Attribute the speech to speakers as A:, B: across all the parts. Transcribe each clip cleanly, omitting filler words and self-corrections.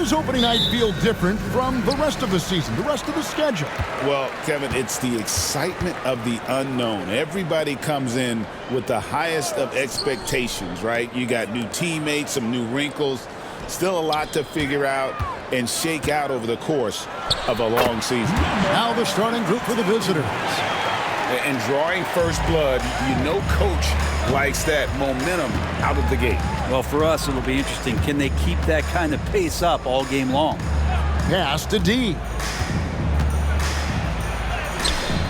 A: does opening night feel different from the rest of the season, the rest of the schedule?
B: Well, Kevin, it's the excitement of the unknown. Everybody comes in with the highest of expectations, right? You got new teammates, some new wrinkles, still a lot to figure out and shake out over the course of a long season.
A: Now the starting group for the visitors.
B: And drawing first blood, you know coach likes that momentum out of the gate.
C: Well, for us, it'll be interesting. Can they keep that kind of pace up all game long?
A: Pass to D.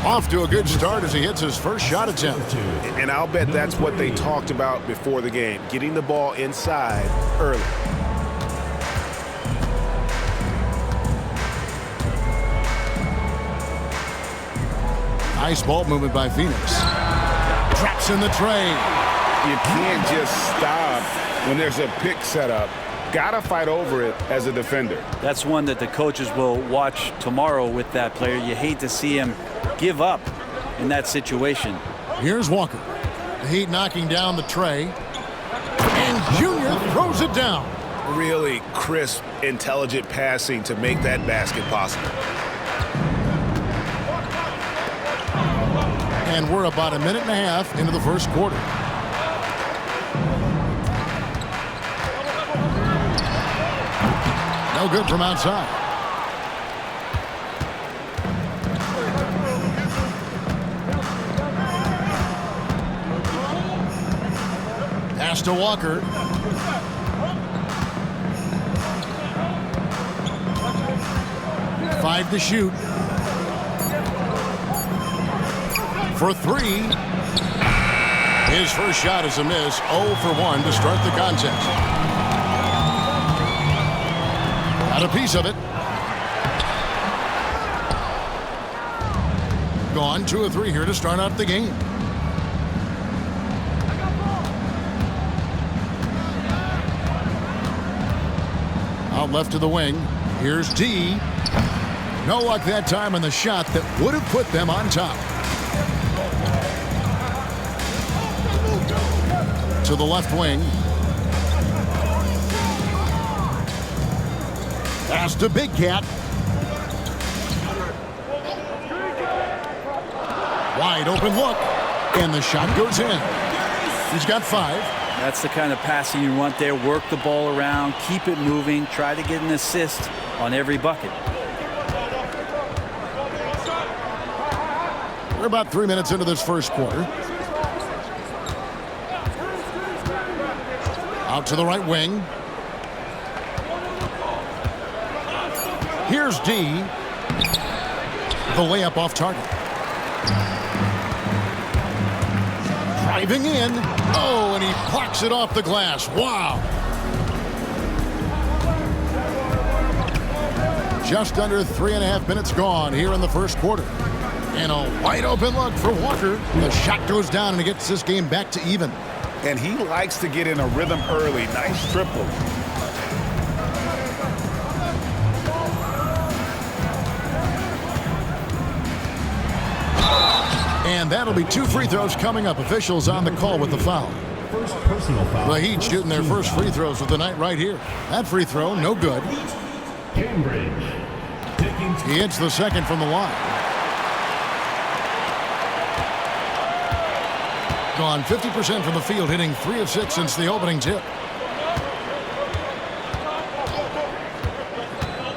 A: Off to a good start as he hits his first shot attempt.
D: And I'll bet that's what they talked about before the game, getting the ball inside early.
A: Nice ball movement by Phoenix. Drops in the tray.
B: You can't just stop when there's a pick set up. Gotta fight over it as a defender.
C: That's one that the coaches will watch tomorrow with that player. You hate to see him give up in that situation.
A: Here's Walker. The Heat knocking down the tray. And Junior throws it down.
D: Really crisp, intelligent passing to make that basket possible.
A: And we're about a minute and a half into the first quarter. No good from outside. Pass to Walker. Five to shoot. For three. His first shot is a miss. 0 for 1 to start the contest. Got a piece of it. Gone 2 of 3 here to start out the game. Out left to the wing. Here's D. No luck that time on the shot that would have put them on top. To the left wing. Pass to Big Cat. Wide open look. And the shot goes in. He's got 5.
C: That's the kind of passing you want there. Work the ball around, keep it moving, try to get an assist on every bucket.
A: We're about 3 minutes into this first quarter. Out to the right wing. Here's D. The layup off target. Driving in. Oh, and he plucks it off the glass. Wow. Just under 3.5 minutes gone here in the first quarter. And a wide open look for Walker. The shot goes down and it gets this game back to even.
B: And he likes to get in a rhythm early. Nice triple.
A: And that'll be 2 free throws coming up. Officials on the call with the foul.
E: First personal foul.
A: The Heat shooting their first free throws of the night right here. That free throw, no good.
E: Cambridge.
A: He hits the second from the line. Gone 50% from the field, hitting 3 of 6 since the opening tip.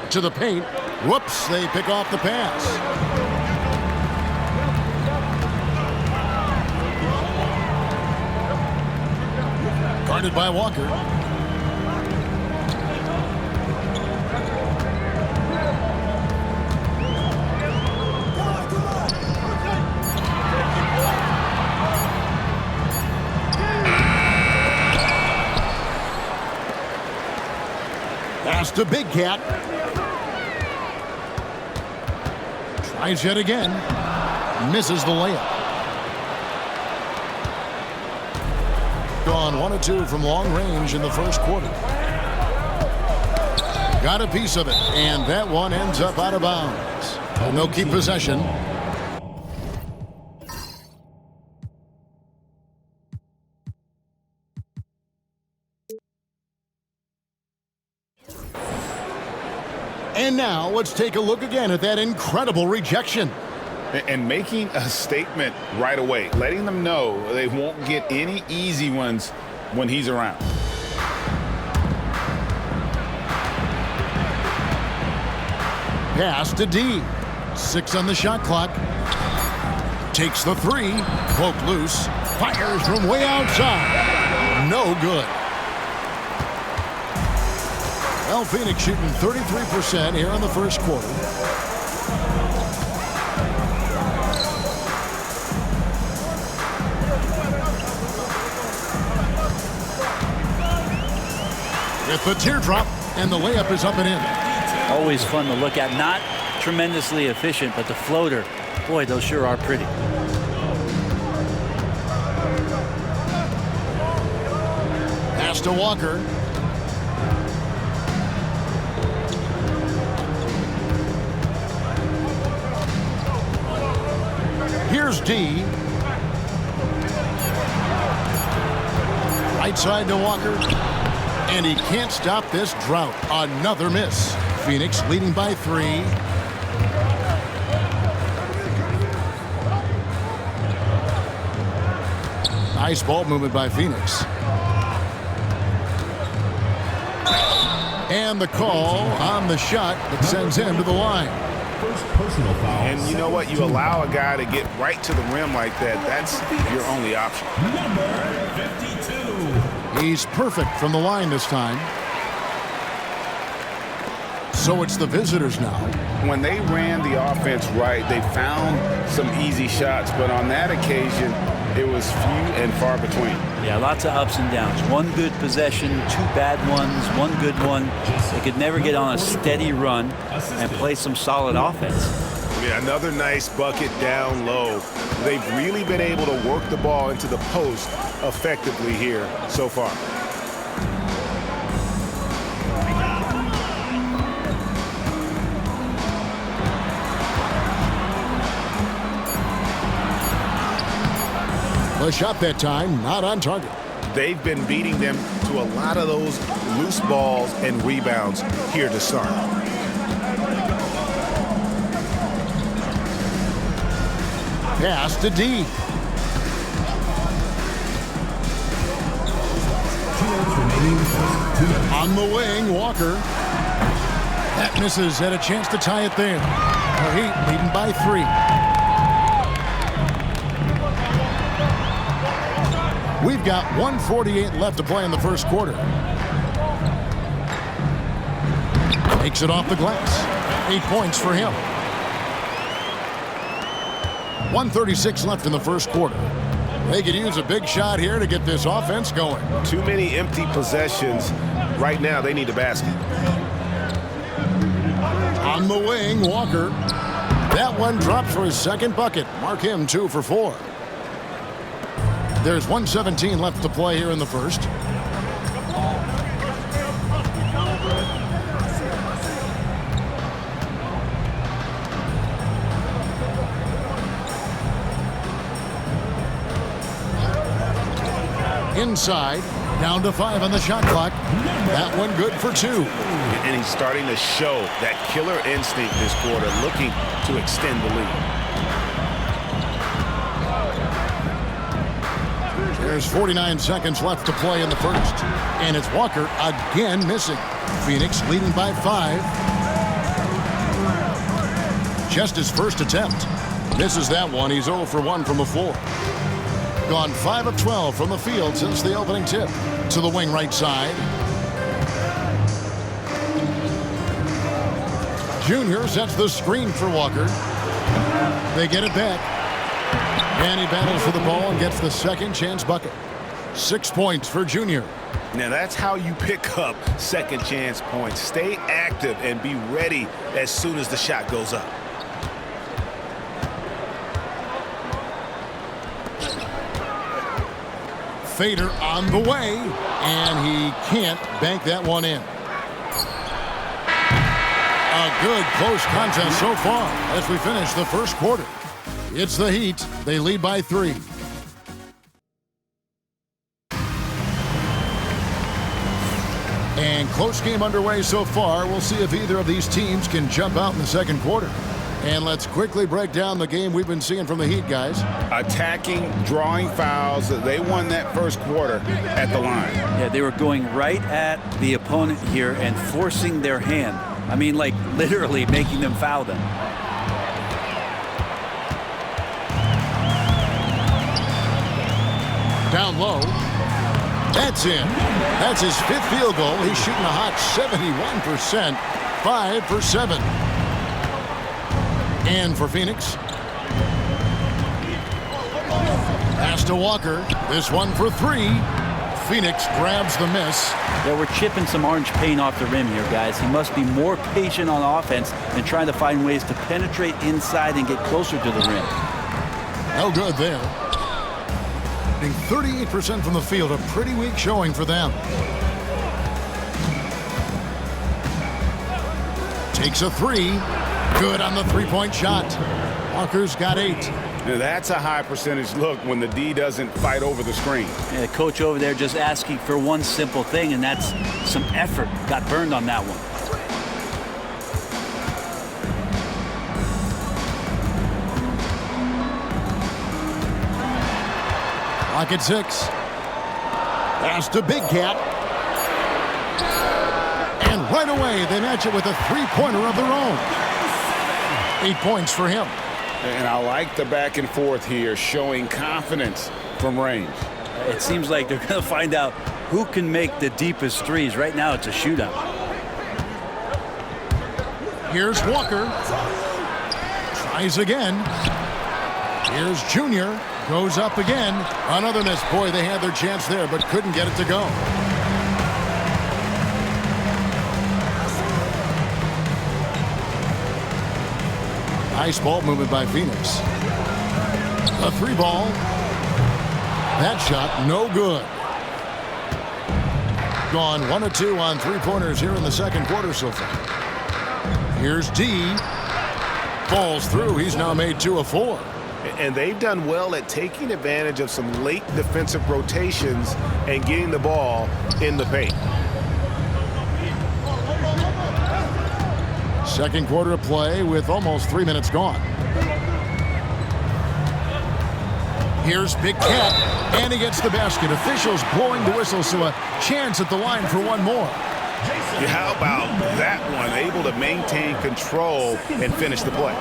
A: To the paint. Whoops, they pick off the pass. Guarded by Walker. Pass to Big Cat. Tries yet again. Misses the layup. Gone 1 of 2 from long range in the first quarter. Got a piece of it, and that one ends up out of bounds. And they'll keep possession. And now let's take a look again at that incredible rejection.
B: And making a statement right away, letting them know they won't get any easy ones when he's around.
A: Pass to D. 6 on the shot clock. Takes the 3. Poked loose. Fires from way outside. No good. Well, Phoenix shooting 33% here in the first quarter. With the teardrop, and the layup is up and in.
C: Always fun to look at. Not tremendously efficient, but the floater, boy, those sure are pretty.
A: Pass to Walker. Here's D. Right side to Walker. And he can't stop this drought. Another miss. Phoenix leading by 3. Nice ball movement by Phoenix. And the call on the shot that sends him to the line.
E: First personal foul.
D: And you know what? You allow a guy to get right to the rim like that. That's your only option.
E: Number 52.
A: He's perfect from the line this time. So it's the visitors now.
B: When they ran the offense right, they found some easy shots, but on that occasion, it was few and far between.
C: Yeah, lots of ups and downs. One good possession, 2 bad ones, 1 good one. They could never get on a steady run and play some solid offense.
D: Yeah, another nice bucket down low. They've really been able to work the ball into the post effectively here so far.
A: The shot that time, not on target.
D: They've been beating them to a lot of those loose balls and rebounds here to start.
A: Pass to D. On the wing, Walker. That misses. Had a chance to tie it there. The Heat leading by 3. We've got 1:48 left to play in the first quarter. Takes it off the glass. 8 points for him. 1:36 left in the first quarter. They could use a big shot here to get this offense going.
D: Too many empty possessions. Right now, they need a basket.
A: On the wing, Walker. That one drops for his second bucket. Mark him 2 for 4. There's 1:17 left to play here in the first. Inside, down to 5 on the shot clock. That one good for 2.
D: And he's starting to show that killer instinct this quarter, looking to extend the lead.
A: There's 49 seconds left to play in the first. And it's Walker again missing. Phoenix leading by 5. Just his first attempt. Misses that one. He's 0 for 1 from the floor. Gone 5 of 12 from the field since the opening tip. To the wing right side. Junior sets the screen for Walker. They get it back. And he battles for the ball and gets the second chance bucket. 6 points for Junior.
D: Now that's how you pick up second chance points. Stay active and be ready as soon as the shot goes up.
A: Fader on the way, and he can't bank that one in. A good close contest so far as we finish the first quarter. It's the Heat. They lead by 3. And close game underway so far. We'll see if either of these teams can jump out in the second quarter. And let's quickly break down the game we've been seeing from the Heat, guys.
B: Attacking, drawing fouls. They won that first quarter at the line.
C: Yeah, they were going right at the opponent here and forcing their hand. I mean, like literally making them foul them.
A: Down low. That's in. That's his 5th field goal. He's shooting a hot 71%. 5 for 7. And for Phoenix. Pass to Walker. This one for 3. Phoenix grabs the miss.
C: Yeah, we're chipping some orange paint off the rim here, guys. He must be more patient on offense and trying to find ways to penetrate inside and get closer to the rim.
A: No good there. 38% from the field, a pretty weak showing for them. Takes a 3. Good on the 3-point shot. Walker's got 8.
B: Now that's a high percentage look when the D doesn't fight over the screen.
C: Yeah, the coach over there just asking for one simple thing, and that's some effort. Got burned on that one.
A: Clock at 6. Pass to Big Cat. And right away, they match it with a 3-pointer of their own. 8 points for him.
B: And I like the back and forth here, showing confidence from range.
C: It seems like they're going to find out who can make the deepest threes. Right now, it's a shootout.
A: Here's Walker. Tries again. Here's Junior. Goes up again. Another miss. Boy, they had their chance there, but couldn't get it to go. Nice ball movement by Phoenix. A 3-ball. That shot, no good. Gone 1 of 2 on 3-pointers here in the second quarter so far. Here's D. Falls through. He's now made 2 of 4.
D: And they've done well at taking advantage of some late defensive rotations and getting the ball in the paint.
A: Second quarter of play with almost 3 minutes gone. Here's Big Cat, and he gets the basket. Officials blowing the whistle, so a chance at the line for one more.
D: How about that one? Able to maintain control and finish the play.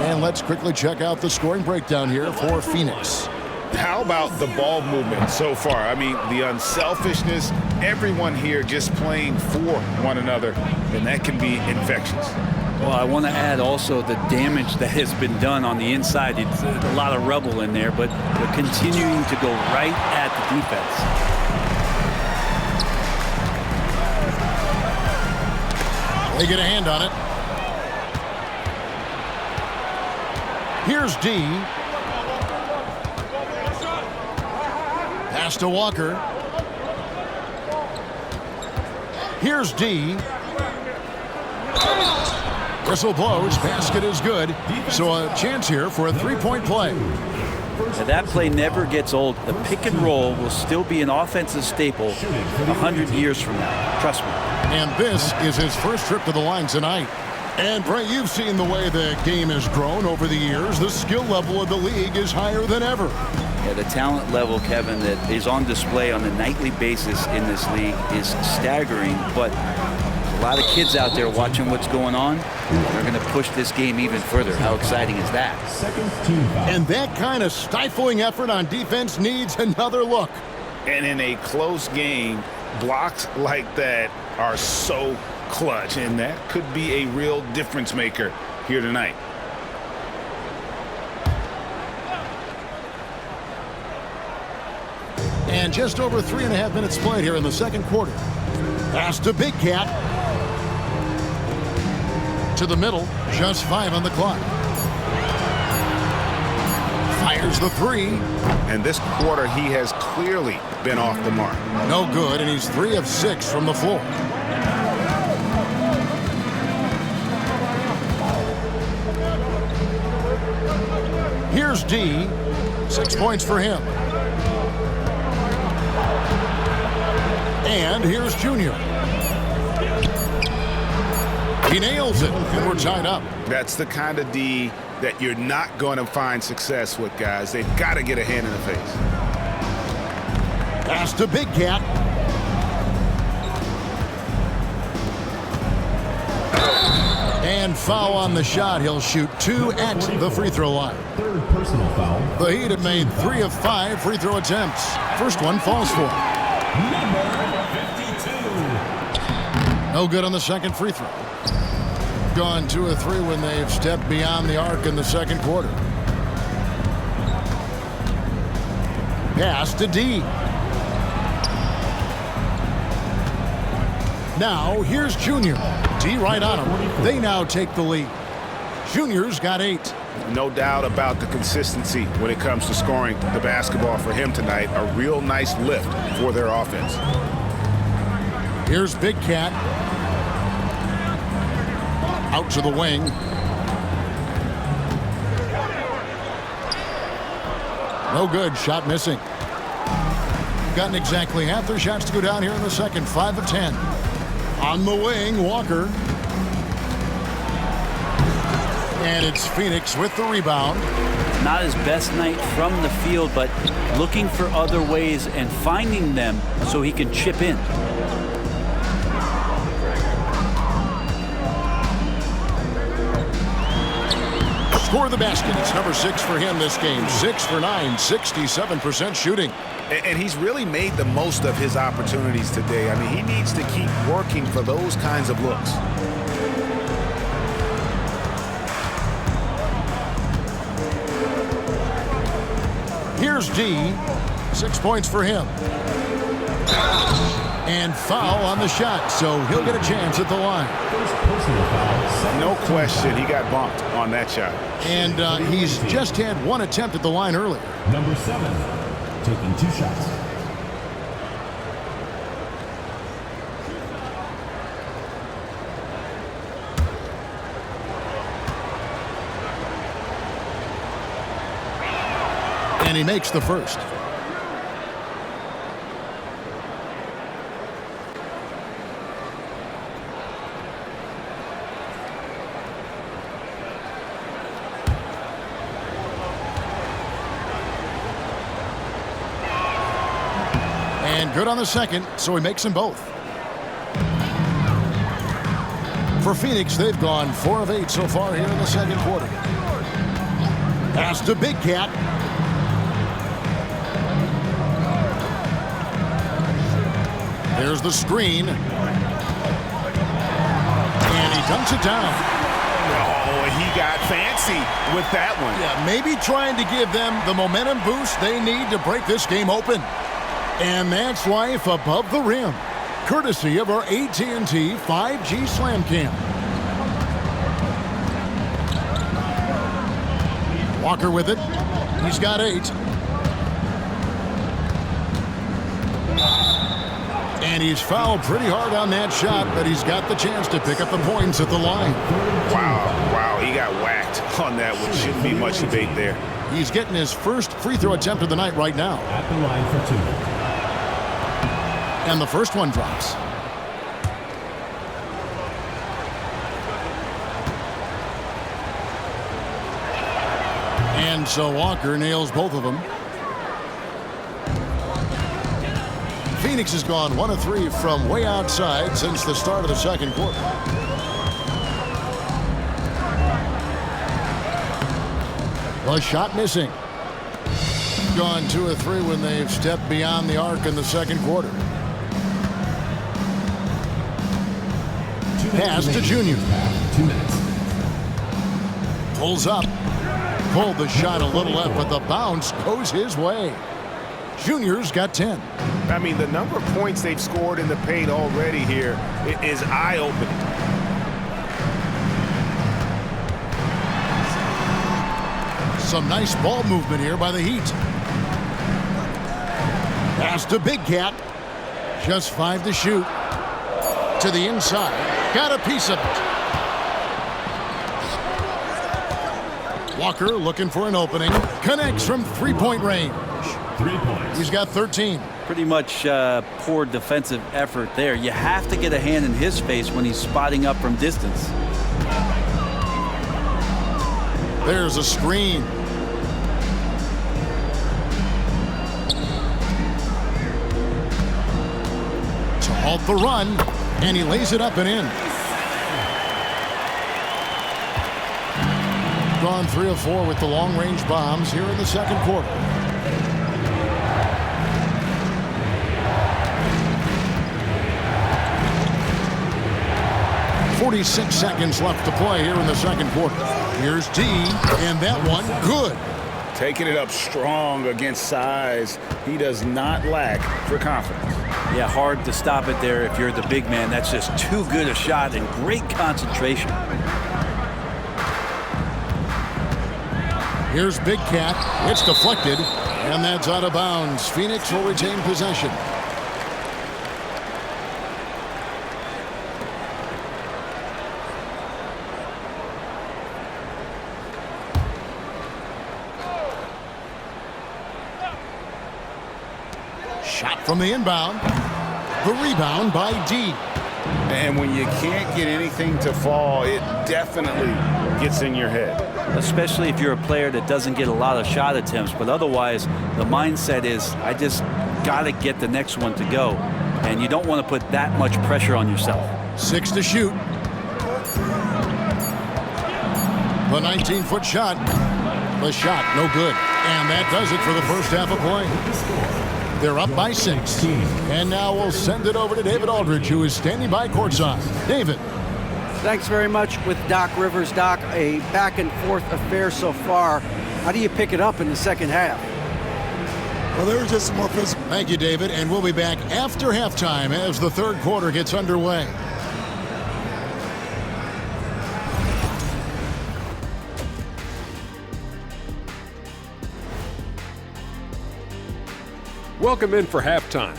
A: And let's quickly check out the scoring breakdown here for Phoenix.
B: How about the ball movement so far? I mean, the unselfishness, everyone here just playing for one another, and that can be infectious.
C: Well, I want to add also the damage that has been done on the inside. It's a lot of rubble in there, but they're continuing to go right at the defense.
A: They get a hand on it. Here's D. Pass to Walker. Here's D. Whistle blows. Basket is good. So a chance here for a 3-point play.
C: Now that play never gets old. The pick and roll will still be an offensive staple 100 years from now. Trust me.
A: And this is his first trip to the line tonight. And Brent, you've seen the way the game has grown over the years. The skill level of the league is higher than ever.
C: Yeah, the talent level, Kevin, that is on display on a nightly basis in this league is staggering. But a lot of kids out there watching what's going on. They're going to push this game even further. How exciting is that?
A: And that kind of stifling effort on defense needs another look.
B: And in a close game, blocks like that are so clutch, and that could be a real difference maker here tonight.
A: And just over 3.5 minutes played here in the second quarter. Pass to Big Cat. To the middle, just 5 on the clock. Fires the 3.
B: And this quarter, he has clearly been off the mark.
A: No good, and he's 3 of 6 from the floor. Here's D. 6 points for him. And here's Junior. He nails it, and we're tied up.
D: That's the kind of D that you're not going to find success with, guys. They've got to get a hand in the face.
A: Pass to Big Cat. And foul on the shot. He'll shoot 2 at the free throw line.
E: Third personal foul.
A: The Heat have made 3 of 5 free throw attempts. First one falls for him.
E: Number 52.
A: No good on the second free throw. Gone 2 of 3 when they've stepped beyond the arc in the second quarter. Pass to D. Now here's Junior. D right on him. They now take the lead. Junior's got 8.
D: No doubt about the consistency when it comes to scoring the basketball for him tonight. A real nice lift for their offense.
A: Here's Big Cat. Out to the wing. No good. Shot missing. Gotten exactly half their shots to go down here in the second. 5 of 10. On the wing, Walker. And it's Phoenix with the rebound.
C: Not his best night from the field, but looking for other ways and finding them so he can chip in.
A: Score the basket. It's number 6 for him this game. 6 for 9, 67% shooting.
D: And he's really made the most of his opportunities today. I mean, he needs to keep working for those kinds of looks.
A: Here's D. 6 points for him. And foul on the shot, so he'll get a chance at the line.
E: First personal foul.
D: No question, he got bumped on that shot.
A: And he's just had 1 attempt at the line earlier.
E: Number 7, taking 2 shots.
A: And he makes the first. And good on the second, so he makes them both. For Phoenix, they've gone 4 of 8 so far here in the second quarter. Pass to Big Cat. There's the screen. And he dunks it down.
D: Oh, he got fancy with that one.
A: Yeah, maybe trying to give them the momentum boost they need to break this game open. And that's life above the rim, courtesy of our AT&T 5G Slam Cam. Walker with it. He's got 8. And he's fouled pretty hard on that shot, but he's got the chance to pick up the points at the line.
D: Wow, he got whacked on that one. Shouldn't be much debate there.
A: He's getting his first free throw attempt of the night right now.
E: At the line for 2.
A: And the first one drops. And so Walker nails both of them. Phoenix has gone 1 of 3 from way outside since the start of the second quarter. The shot missing. Gone 2 of 3 when they've stepped beyond the arc in the second quarter. Pass to Junior.
E: 2 minutes.
A: Pulls up. Pulled the shot a little left, but the bounce goes his way. Junior's got 10.
D: I mean, the number of points they've scored in the paint already here is eye-opening.
A: Some nice ball movement here by the Heat. Pass to Big Cat. Just 5 to shoot. To the inside. Got a piece of it. Walker looking for an opening. Connects from 3-point range.
E: 3 points.
A: He's got 13.
C: Pretty much poor defensive effort there. You have to get a hand in his face when he's spotting up from distance.
A: There's a screen. To halt the run, and he lays it up and in. Gone 3 of 4 with the long-range bombs here in the second quarter. .46 seconds left to play here in the second quarter. Here's D, and that one good.
B: Taking it up strong against size. He does not lack for confidence.
C: Yeah, hard to stop it there if you're the big man. That's just too good a shot and great concentration.
A: Here's Big Cat. It's deflected, and that's out of bounds. Phoenix will retain possession. Shot from the inbound. The rebound by D.
B: And when you can't get anything to fall, it definitely gets in your head.
C: Especially if you're a player that doesn't get a lot of shot attempts, but otherwise the mindset is, I just got to get the next one to go. And you don't want to put that much pressure on yourself.
A: 6 to shoot. The 19-foot shot. The shot, no good. And that does it for the first half of play. They're up by 6. And now we'll send it over to David Aldridge, who is standing by courtside. David.
F: Thanks very much with Doc Rivers. Doc, a back-and-forth affair so far. How do you pick it up in the second half?
G: Well, there was just some more physical.
A: Thank you, David. And we'll be back after halftime as the third quarter gets underway.
H: Welcome in for halftime.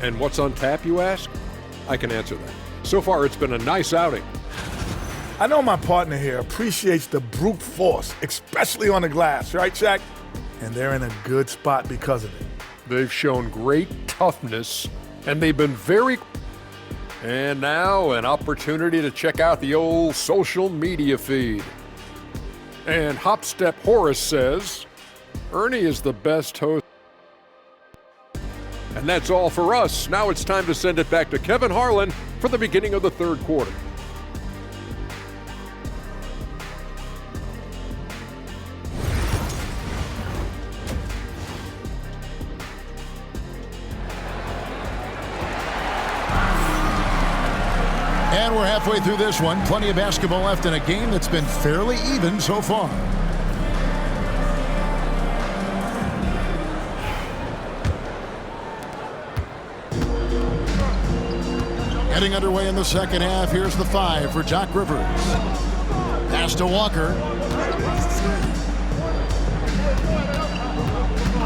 H: And what's on tap, you ask? I can answer that. So far, it's been a nice outing.
G: I know my partner here appreciates the brute force, especially on the glass, right, Shaq? And they're in a good spot because of it.
H: They've shown great toughness, and they've been very... And now, an opportunity to check out the old social media feed. And Hopstep Horace says, Ernie is the best host. And that's all for us. Now it's time to send it back to Kevin Harlan for the beginning of the third quarter.
A: And we're halfway through this one. Plenty of basketball left in a game that's been fairly even so far. Getting underway in the second half. Here's the 5 for Doc Rivers. Pass to Walker.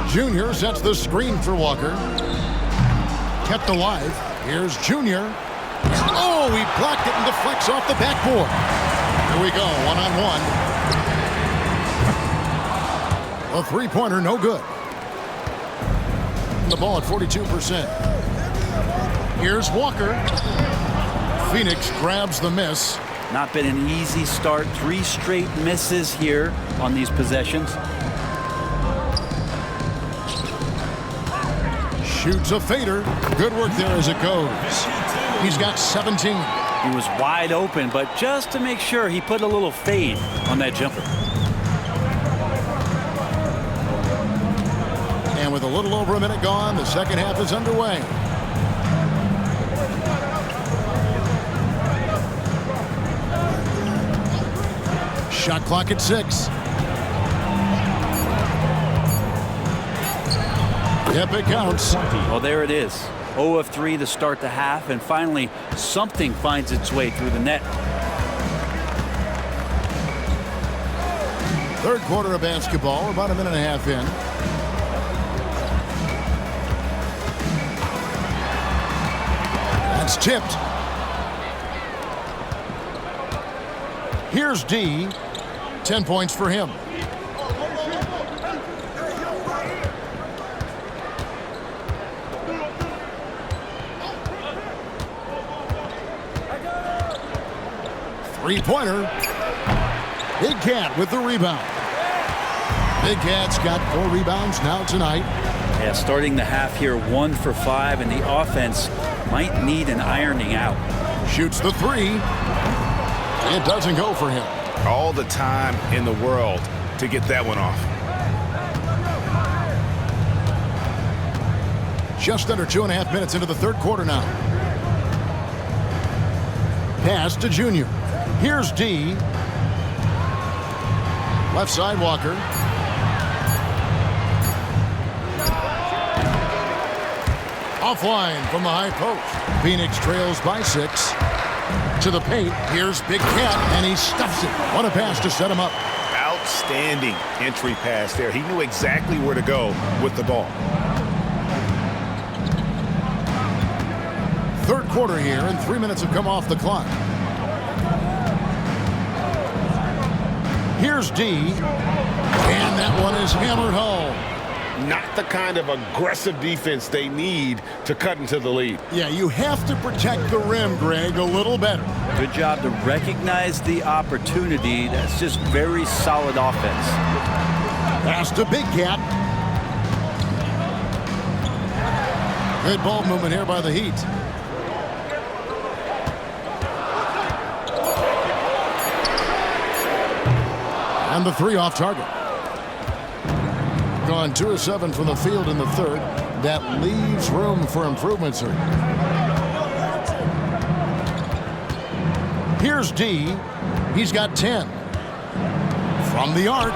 A: Junior sets the screen for Walker. Kept alive. Here's Junior. Oh, he blocked it and deflects off the backboard. Here we go, one-on-one. A three-pointer, no good. The ball at 42%. Here's Walker. Phoenix grabs the miss.
C: Not been an easy start. 3 straight misses here on these possessions.
A: Shoots a fader. Good work there as it goes. He's got 17.
C: He was wide open, but just to make sure, he put a little fade on that jumper.
A: And with a little over a minute gone, the second half is underway. Shot clock at 6. Yep, it counts.
C: Well, there it is. 0 of 3 to start the half, and finally something finds its way through the net.
A: Third quarter of basketball, about a minute and a half in. That's tipped. Here's D. 10 points for him. Three-pointer. Big Cat with the rebound. Big Cat's got 4 rebounds now tonight.
C: Yeah, starting the half here 1 for 5, and the offense might need an ironing out.
A: Shoots the 3. It doesn't go for him.
D: All the time in the world to get that one off.
A: Just under 2.5 minutes into the third quarter now. Pass to Junior. Here's D. Left side, Walker. Offline from the high post. Phoenix trails by 6. To the paint. Here's Big Cat, and he stuffs it. What a pass to set him up.
D: Outstanding entry pass there. He knew exactly where to go with the ball.
A: Third quarter here, and 3 minutes have come off the clock. Here's D. And that one is hammered home.
D: Not the kind of aggressive defense they need to cut into the lead.
A: Yeah, you have to protect the rim, Greg, a little better.
C: Good job to recognize the opportunity. That's just very solid offense.
A: Pass to Big Cat. Good ball movement here by the Heat. And the 3 off target. Gone 2 of 7 from the field in the third. That leaves room for improvement, sir. Here's D. He's got 10. From the arc.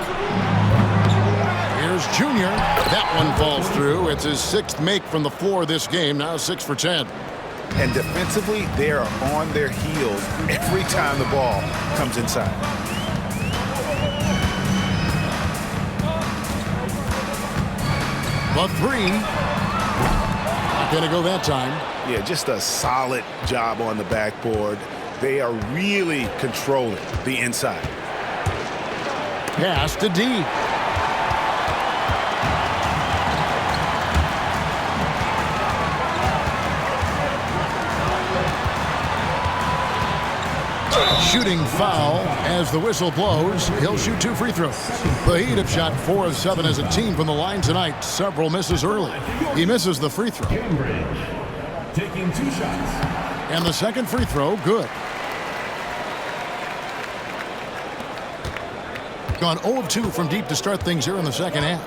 A: Here's Junior. That one falls through. It's his 6th make from the floor this game. Now 6 for 10.
D: And defensively, they are on their heels every time the ball comes inside.
A: The 3. Not going to go that time.
D: Yeah, just a solid job on the backboard. They are really controlling the inside.
A: Pass to D. Shooting foul as the whistle blows. He'll shoot 2 free throws. The Heat have shot 4 of 7 as a team from the line tonight. Several misses early. He misses the free throw.
E: Cambridge taking 2 shots.
A: And the second free throw, good. Gone 0 of 2 from deep to start things here in the second half.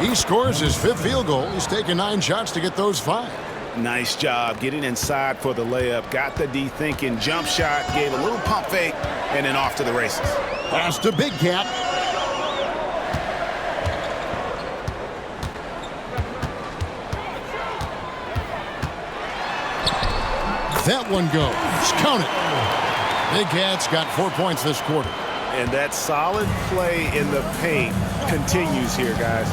A: He scores his 5th field goal. He's taken 9 shots to get those 5.
D: Nice job getting inside for the layup. Got the D thinking, jump shot, gave a little pump fake, and then off to the races.
A: Pass to Big Cat. That one goes. Count it. Big Cat's got 4 points this quarter.
D: And that solid play in the paint continues here, guys.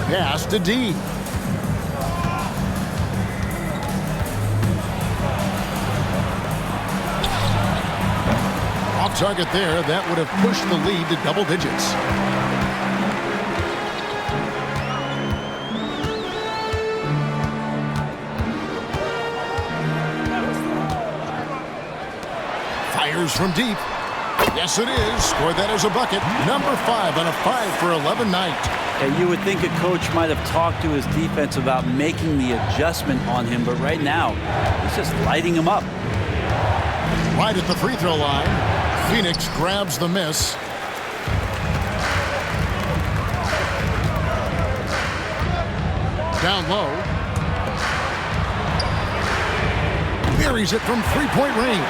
A: Pass to D. Off target there. That would have pushed the lead to double digits. Fires from deep. Yes, it is. Scored that as a bucket. Number 5 on a 5 for 11 night.
C: Yeah, you would think a coach might have talked to his defense about making the adjustment on him, but right now, he's just lighting him up.
A: Right at the free throw line. Phoenix grabs the miss. Down low. Buries it from three-point range.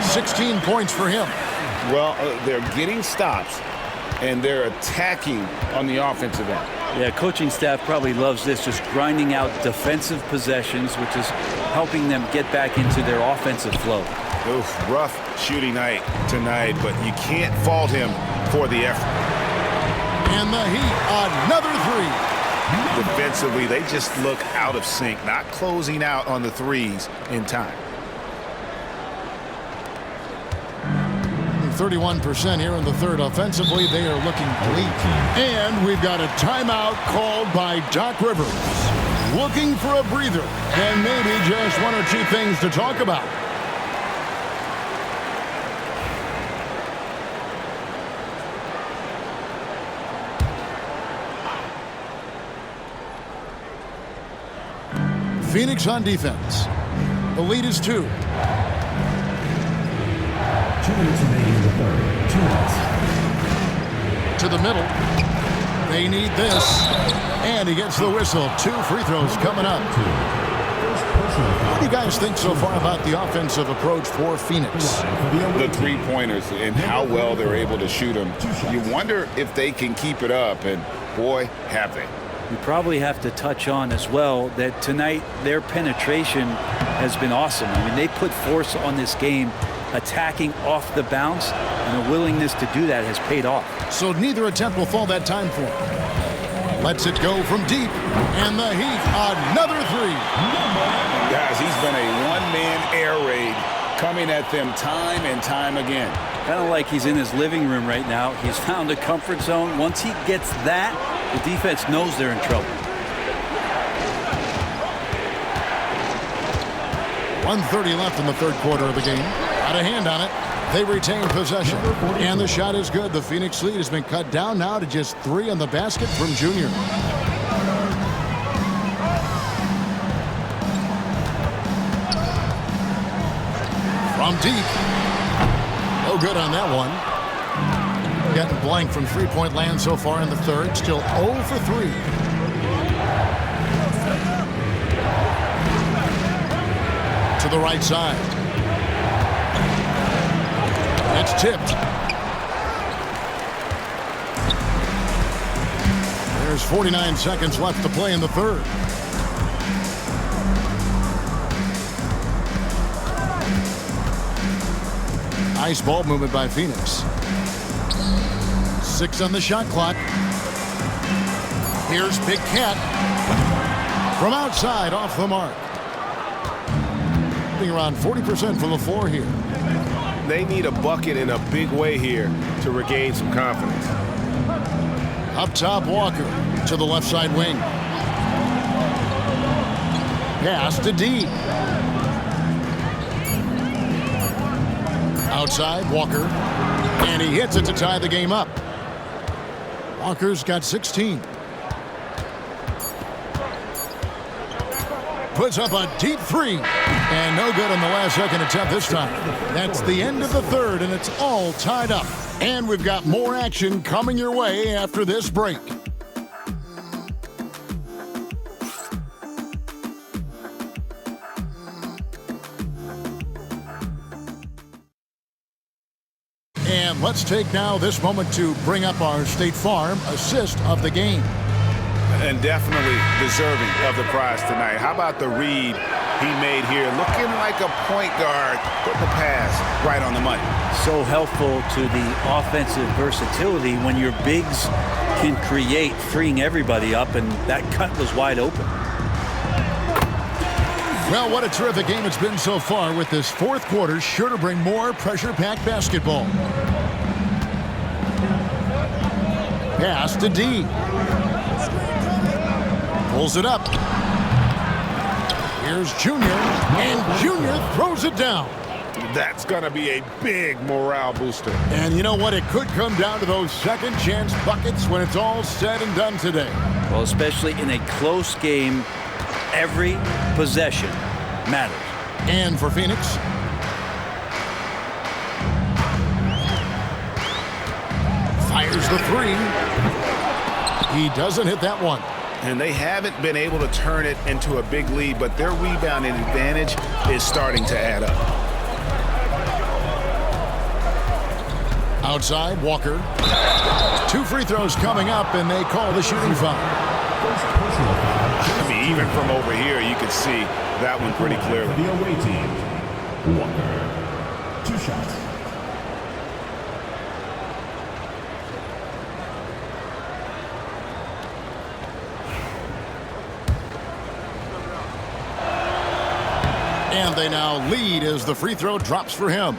A: 16 points for him.
B: Well, they're getting stops, and they're attacking on the offensive end.
C: Yeah, coaching staff probably loves this, just grinding out defensive possessions, which is helping them get back into their offensive flow.
D: Oof, rough shooting night tonight, but you can't fault him for the effort.
A: And the Heat, another 3.
D: Defensively, they just look out of sync, not closing out on the threes in time.
A: 31% here in the third. Offensively, they are looking bleak. And we've got a timeout called by Doc Rivers. Looking for a breather and maybe just one or two things to talk about. Phoenix on defense. The lead is 2.
E: 2 minutes remaining in the third. 2 minutes.
A: To the middle. They need this. And he gets the whistle. 2 free throws coming up. What do you guys think so far about the offensive approach for Phoenix?
B: The three-pointers and how well they're able to shoot them. You wonder if they can keep it up, and boy, have they.
C: We probably have to touch on as well that tonight their penetration has been awesome. I mean, they put force on this game, attacking off the bounce, and the willingness to do that has paid off.
A: So neither attempt will fall that time for him. Lets it go from deep, and the Heat, another 3.
B: Guys, he's been a one-man air raid coming at them time and time again.
C: Kind of like he's in his living room right now. He's found a comfort zone. Once he gets that, the defense knows they're in trouble.
A: 1:30 left in the third quarter of the game. Got a hand on it. They retain possession. And the shot is good. The Phoenix lead has been cut down now to just 3 on the basket from Junior. From deep. No good on that one. Getting blank from three-point land so far in the third. Still 0 for 3. To the right side. It's tipped. There's 49 seconds left to play in the third. Nice ball movement by Phoenix. 6 on the shot clock. Here's Big Cat. From outside, off the mark. Being around 40% from the floor here.
D: They need a bucket in a big way here to regain some confidence.
A: Up top, Walker to the left side wing. Pass to D. Outside, Walker. And he hits it to tie the game up. Walker's got 16. Puts up a deep 3. And no good on the last second attempt this time. That's the end of the third, and it's all tied up. And we've got more action coming your way after this break. And let's take now this moment to bring up our State Farm assist of the game.
B: And definitely deserving of the prize tonight. How about the read he made here? Looking like a point guard, putting the pass right on the money.
C: So helpful to the offensive versatility when your bigs can create, freeing everybody up, and that cut was wide open.
A: Well, what a terrific game it's been so far, with this fourth quarter sure to bring more pressure-packed basketball. Pass to D. Pulls it up. Here's Junior, and Junior throws it down.
D: That's going to be a big morale booster.
A: And you know what? It could come down to those second chance buckets when it's all said and done today.
C: Well, especially in a close game, every possession matters.
A: And for Phoenix, fires the 3. He doesn't hit that one.
D: And they haven't been able to turn it into a big lead, but their rebounding advantage is starting to add up.
A: Outside, Walker. 2 free throws coming up, and they call the shooting foul.
D: I mean, even from over here, you can see that one pretty clearly.
E: The away team, Walker. 2 shots.
A: And they now lead as the free throw drops for him.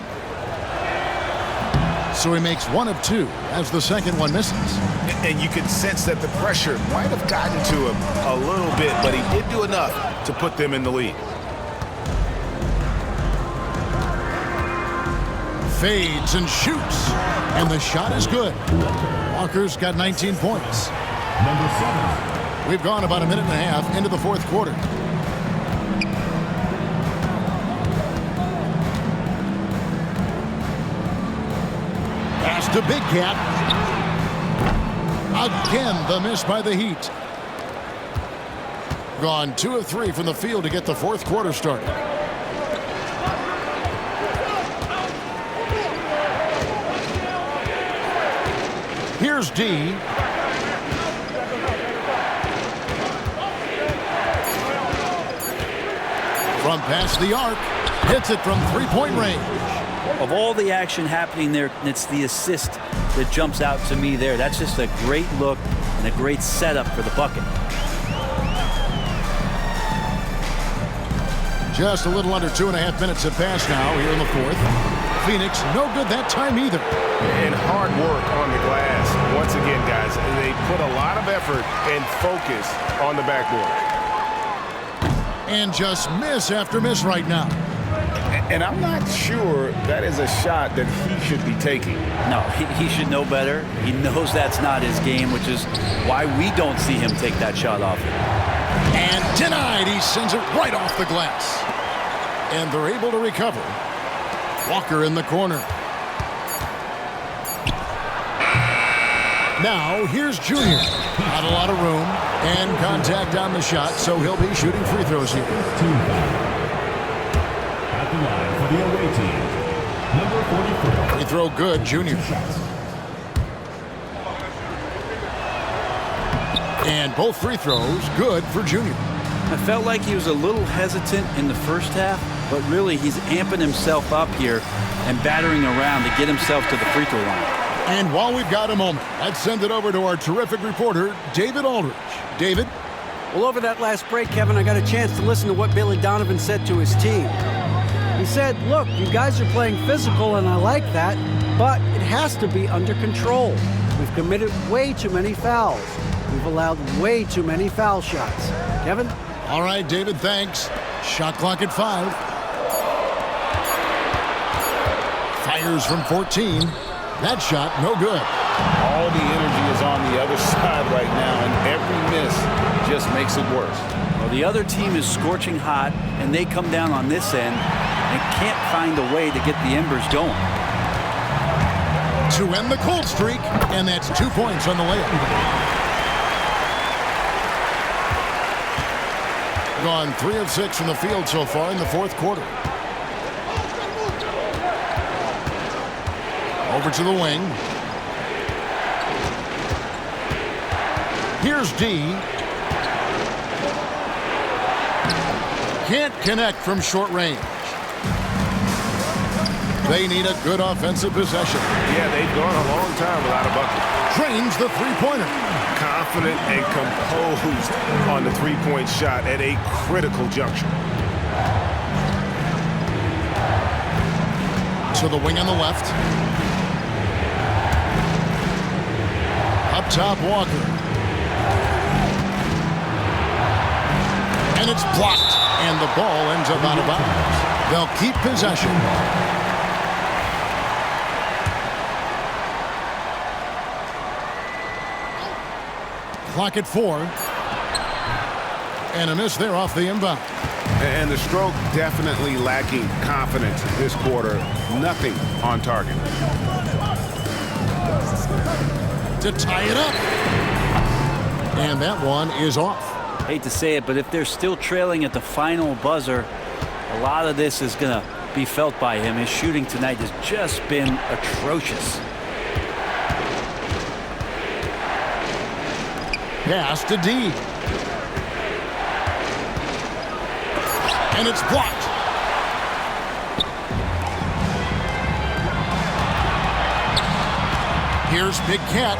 A: So he makes 1 of 2 as the second one misses.
D: And you can sense that the pressure might have gotten to him a little bit, but he did do enough to put them in the lead.
A: Fades and shoots. And the shot is good. Walker's got 19 points.
E: Number 7.
A: We've gone about a minute and a half into the fourth quarter. Pass to Big Cat. Again, the miss by the Heat. Gone 2 of 3 from the field to get the fourth quarter started. Here's D. From past the arc, hits it from three-point range.
C: Of all the action happening there, it's the assist that jumps out to me there. That's just a great look and a great setup for the bucket.
A: Just a little under 2.5 minutes have passed now here in the fourth. Phoenix, no good that time either.
D: And hard work on the glass. Once again, guys, they put a lot of effort and focus on the backboard.
A: And just miss after miss right now.
B: And I'm not sure that is a shot that he should be taking.
C: No, he should know better. He knows that's not his game, which is why we don't see him take that shot off.
A: And denied. He sends it right off the glass. And they're able to recover. Walker in the corner. Now here's Junior. Not a lot of room and contact on the shot, so he'll be shooting free throws here.
E: At the line for the away team, number 44.
A: Free throw good, Junior. And both free throws good for Junior.
C: I felt like he was a little hesitant in the first half, but really he's amping himself up here and battering around to get himself to the free throw line.
A: And while we've got a moment, let's send it over to our terrific reporter, David Aldridge. David?
F: Well, over that last break, Kevin, I got a chance to listen to what Billy Donovan said to his team. He said, look, you guys are playing physical, and I like that, but it has to be under control. We've committed way too many fouls. We've allowed way too many foul shots. Kevin?
A: All right, David, thanks. Shot clock at 5. Fires from 14. That shot, no good.
B: All the energy is on the other side right now, and every miss just makes it worse.
C: Well, the other team is scorching hot, and they come down on this end and can't find a way to get the embers going.
A: To end the cold streak, and that's 2 points on the layup. Gone 3 of 6 from the field so far in the fourth quarter. Over to the wing. Here's D. Can't connect from short range. They need a good offensive possession.
D: Yeah, they've gone a long time without a bucket.
A: Trains the three-pointer.
D: Confident and composed on the three-point shot at a critical juncture.
A: To the wing on the left. Up top, Walker. And it's blocked. And the ball ends up out of bounds. They'll keep possession. Clock at 4. And a miss there off the inbound.
D: And the stroke definitely lacking confidence this quarter. Nothing on target.
A: To tie it up. And that one is off.
C: Hate to say it, but if they're still trailing at the final buzzer, a lot of this is going to be felt by him. His shooting tonight has just been atrocious.
A: Pass to D. And it's blocked. Here's Big Cat.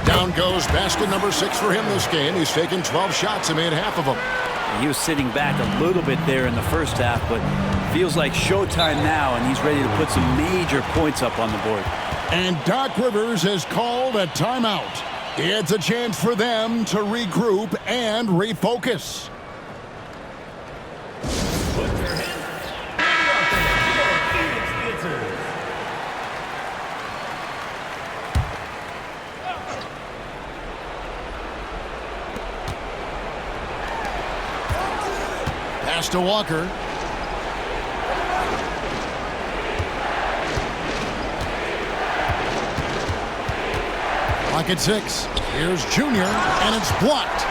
A: Down goes basket number 6 for him this game. He's taken 12 shots and made half of them.
C: He was sitting back a little bit there in the first half, but feels like showtime now, and he's ready to put some major points up on the board.
A: And Doc Rivers has called a timeout. It's a chance for them to regroup and refocus. Pass to Walker. Clock at 6. Here's Junior, and it's blocked.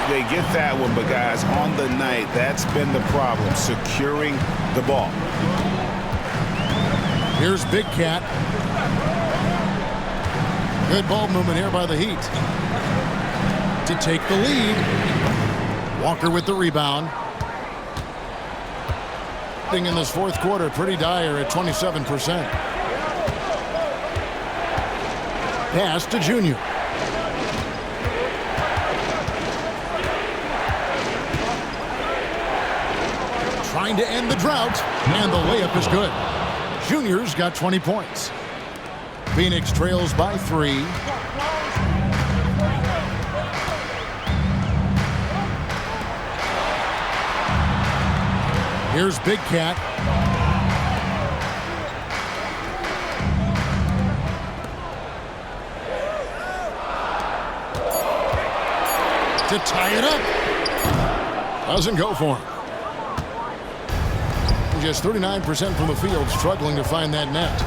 B: They get that one, but guys, on the night, that's been the problem, securing the ball.
A: Here's Big Cat. Good ball movement here by the Heat to take the lead. Walker with the rebound. Thing in this fourth quarter, pretty dire at 27%. Pass to Junior. Trying to end the drought, and the layup is good. Junior's got 20 points. Phoenix trails by 3. Here's Big Cat. To tie it up. Doesn't go for him. Just 39% from the field, struggling to find that net.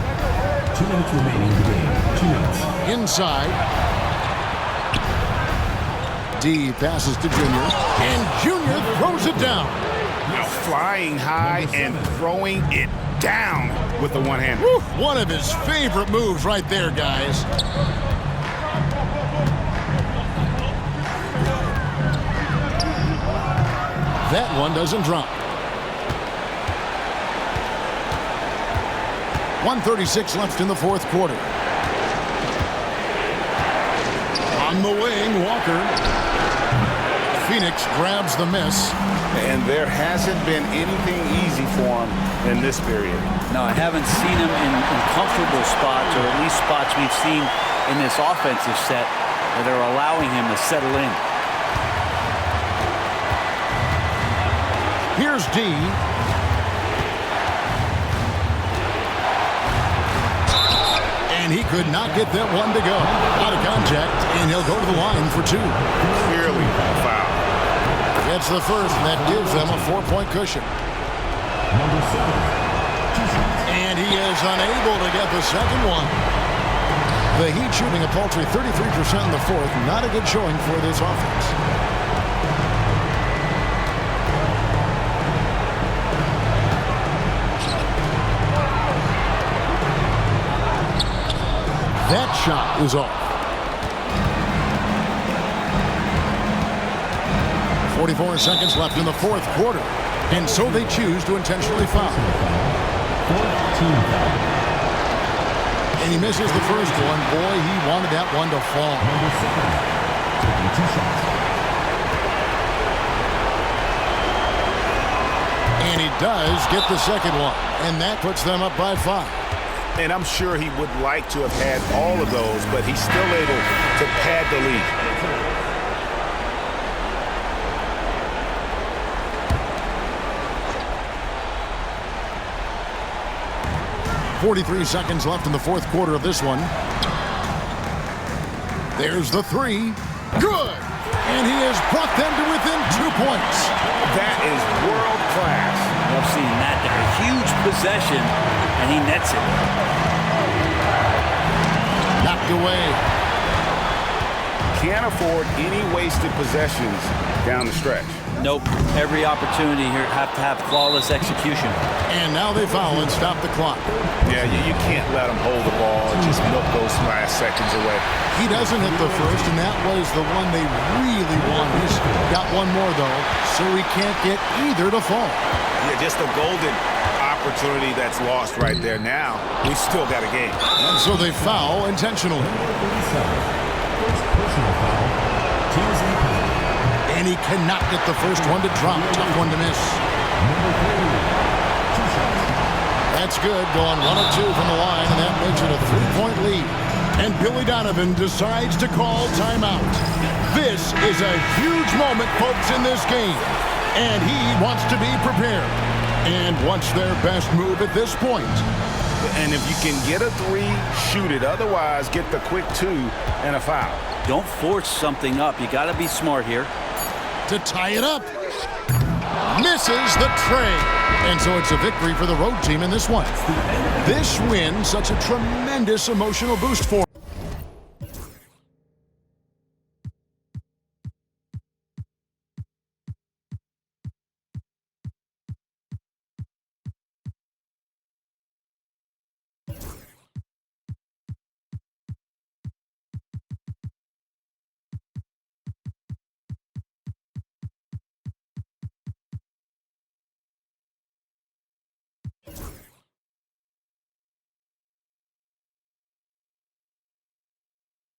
E: 2 minutes remaining in the game. 2 minutes.
A: Inside. D passes to Junior, and Junior throws it down.
B: Now flying high and throwing it down with the one-hander.
A: One of his favorite moves right there, guys. That one doesn't drop. 1:36 left in the fourth quarter. On the wing, Walker. Phoenix grabs the miss.
B: And there hasn't been anything easy for him in this period.
C: No, I haven't seen him in comfortable spots, or at least spots we've seen in this offensive set that are allowing him to settle in.
A: Here's D. And he could not get that one to go. Out of contact, and he'll go to the line for 2.
B: Clearly a foul.
A: That's the first, and that gives them a 4-point cushion.
E: Number 7. 2 shots.
A: And he is unable to get the second one. The Heat shooting a paltry 33% in the fourth. Not a good showing for this offense. That shot is off. 44 seconds left in the fourth quarter. And so they choose to intentionally foul.
E: 14 foul.
A: And he misses the first one. Boy, he wanted that one to fall.
E: Number 7. Taking 2 shots.
A: And he does get the second one. And that puts them up by 5.
B: And I'm sure he would like to have had all of those, but he's still able to pad the lead.
A: .43 seconds left in the fourth quarter of this one. There's the 3. Good! And he has brought them to within 2 points.
B: That is world class.
C: Love seeing that there. A huge possession, and he nets it.
A: Knocked away.
B: Can't afford any wasted possessions down the stretch.
C: Nope. Every opportunity here have to have flawless execution.
A: And now they foul and stop the clock.
B: Yeah, you can't let him hold the ball and just milk those last seconds away.
A: He doesn't hit the first, and that was the one they really wanted. He's got one more, though, so he can't get either to fall.
B: Yeah, just a golden opportunity that's lost right there. Now, we still got a game.
A: And so they foul intentionally.
E: First personal foul. Teams in penalty.
A: And he cannot get the first one to drop. Tough one to miss.
E: Number 3. 2 shots.
A: That's good, going 1 of 2 from the line, and that makes it a 3-point lead. And Billy Donovan decides to call timeout. This is a huge moment, folks, in this game. And he wants to be prepared and wants their best move at this point.
D: And if you can get a 3, shoot it. Otherwise, get the quick 2 and a foul.
C: Don't force something up. You got to be smart here.
A: To tie it up. Misses the tray. And so it's a victory for the road team in this one. This win, such a tremendous emotional boost for